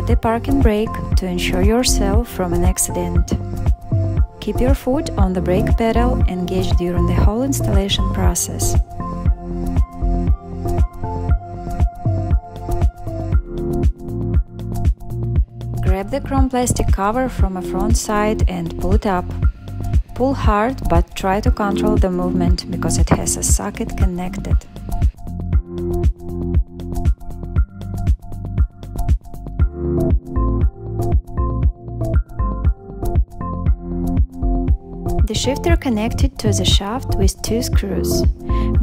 Hit the parking brake to ensure yourself from an accident. Keep your foot on the brake pedal engaged during the whole installation process. Grab the chrome plastic cover from a front side and pull it up. Pull hard, but try to control the movement because it has a socket connected. The shifter connected to the shaft with 2 screws.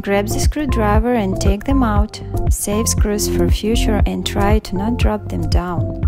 Grab the screwdriver and take them out. Save screws for future and try to not drop them down.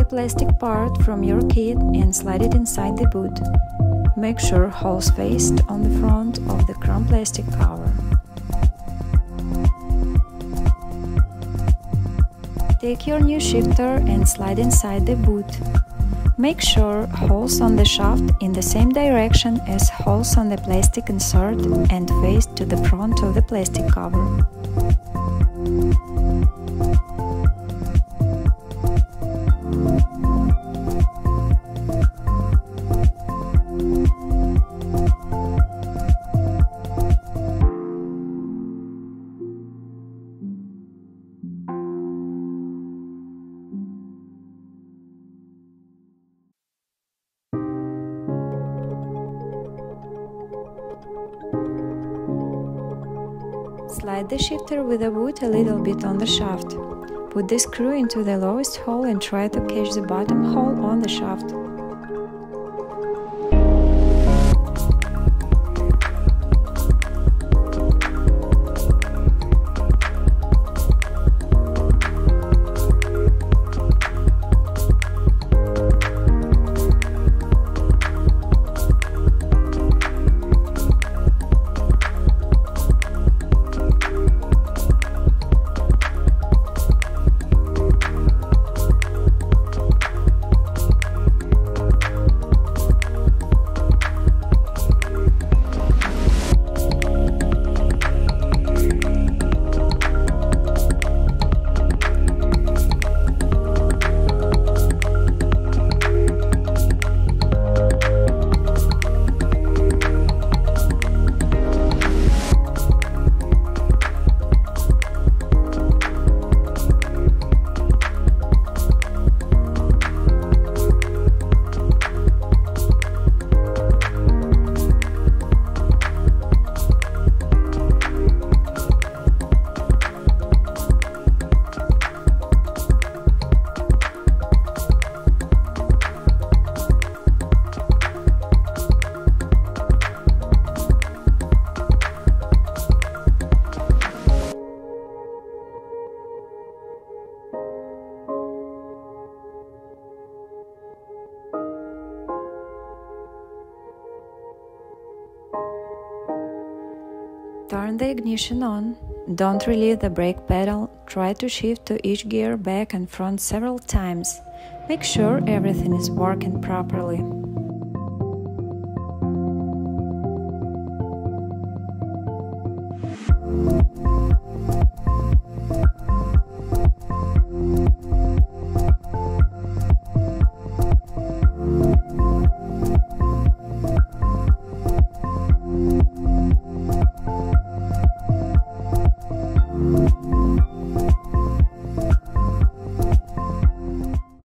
Plastic part from your kit and slide it inside the boot. Make sure holes faced on the front of the chrome plastic cover. Take your new shifter and slide inside the boot. Make sure holes on the shaft in the same direction as holes on the plastic insert and face to the front of the plastic cover. Slide the shifter with the boot a little bit on the shaft. Put the screw into the lowest hole and try to catch the bottom hole on the shaft. Turn the ignition on. Don't release the brake pedal. Try to shift to each gear back and front several times. Make sure everything is working properly.